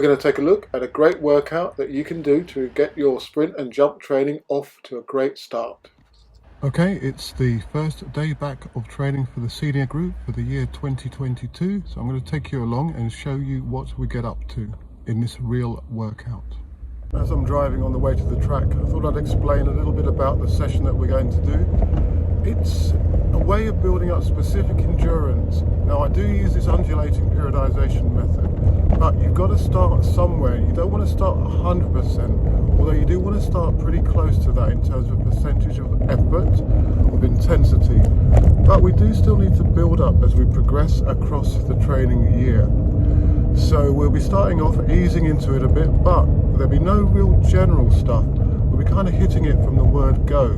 We're going to take a look at a great workout that you can do to get your sprint and jump training off to a great start. Okay, it's the first day back of training for the senior group for the year 2022. So I'm going to take you along and show you what we get up to in this real workout. As I'm driving on the way to the track, I thought I'd explain a little bit about the session that we're going to do. It's a way of building up specific endurance. Now I do use this undulating periodization method, but you've got to start somewhere. You don't want to start 100%, although you do want to start pretty close to that in terms of percentage of effort, of intensity. But we do still need to build up as we progress across the training year. So we'll be starting off easing into it a bit, but there'll be no real general stuff. We'll be kind of hitting it from the word go,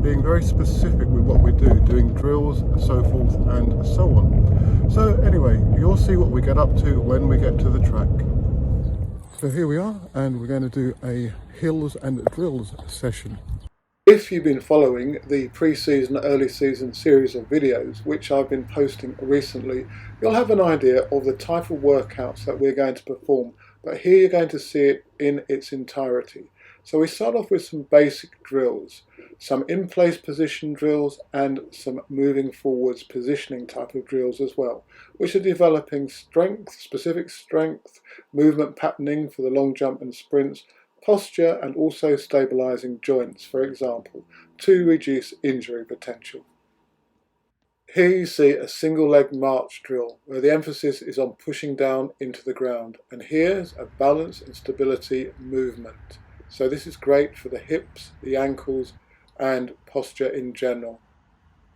being very specific with what we do, doing drills, so forth and so on. So anyway, you'll see what we get up to when we get to the track. So here we are, and we're going to do a hills and drills session. If you've been following the pre-season, early season series of videos, which I've been posting recently, you'll have an idea of the type of workouts that we're going to perform, but here you're going to see it in its entirety. So we start off with some basic drills, some in-place position drills and some moving forwards positioning type of drills as well, which are developing strength, specific strength, movement patterning for the long jump and sprints, posture and also stabilizing joints, for example, to reduce injury potential. Here you see a single leg march drill where the emphasis is on pushing down into the ground, and here's a balance and stability movement. So this is great for the hips, the ankles and posture in general.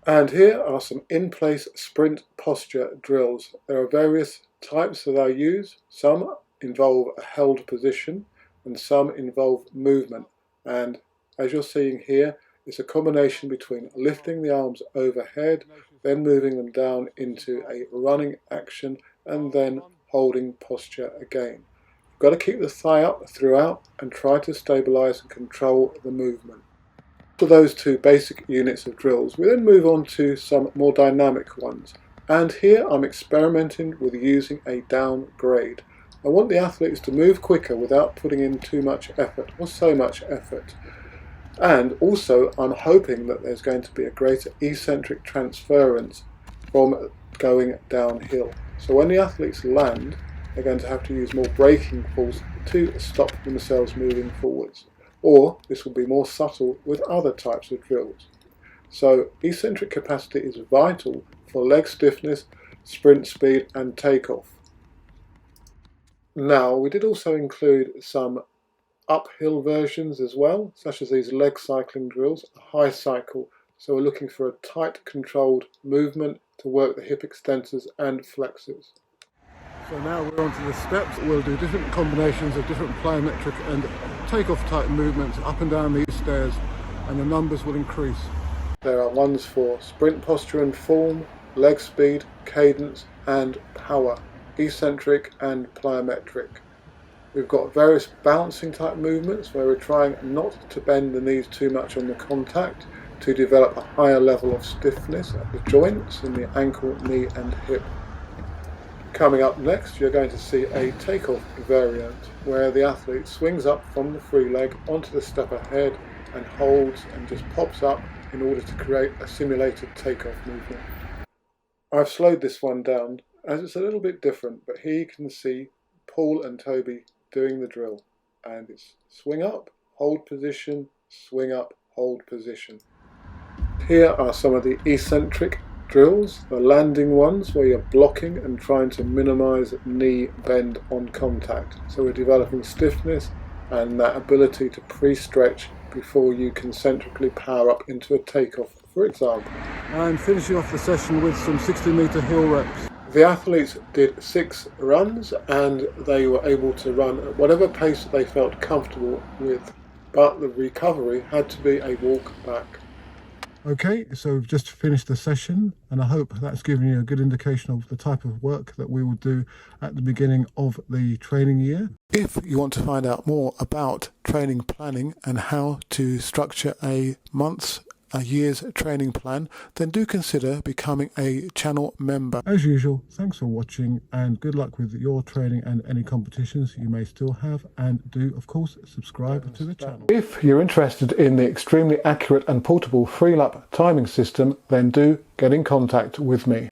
And here are some in-place sprint posture drills. There are various types that I use. Some involve a held position and some involve movement, and as you're seeing here, it's a combination between lifting the arms overhead, then moving them down into a running action and then holding posture again. You've got to keep the thigh up throughout and try to stabilize and control the movement. For those two basic units of drills, we then move on to some more dynamic ones, and here I'm experimenting with using a down grade. I want the athletes to move quicker without putting in too much effort or so much effort. And also I'm hoping that there's going to be a greater eccentric transference from going downhill. So when the athletes land, they're going to have to use more braking force to stop themselves moving forwards. Or this will be more subtle with other types of drills. So eccentric capacity is vital for leg stiffness, sprint speed and takeoff. Now, we did also include some uphill versions as well, such as these leg cycling drills, a high cycle. So we're looking for a tight controlled movement to work the hip extensors and flexors. So now we're on to the steps. We'll do different combinations of different plyometric and takeoff type movements up and down these stairs, and the numbers will increase. There are ones for sprint posture and form, leg speed, cadence and power, eccentric and plyometric. We've got various bouncing type movements where we're trying not to bend the knees too much on the contact to develop a higher level of stiffness at the joints in the ankle, knee and hip. Coming up next, you're going to see a takeoff variant where the athlete swings up from the free leg onto the step ahead and holds and just pops up in order to create a simulated takeoff movement. I've slowed this one down as it's a little bit different, but here you can see Paul and Toby doing the drill, and it's swing up, hold position, swing up, hold position. Here are some of the eccentric drills, the landing ones where you're blocking and trying to minimize knee bend on contact. So we're developing stiffness and that ability to pre-stretch before you concentrically power up into a takeoff, for example. And finishing off the session with some 60-meter hill reps. The athletes did 6 runs and they were able to run at whatever pace they felt comfortable with, but the recovery had to be a walk back. Okay, so we've just finished the session and I hope that's given you a good indication of the type of work that we will do at the beginning of the training year. If you want to find out more about training planning and how to structure a month's a year's training plan, then do consider becoming a channel member. As usual, thanks for watching and good luck with your training and any competitions you may still have, and do of course subscribe to the channel. If you're interested in the extremely accurate and portable free lap timing system, then do get in contact with me.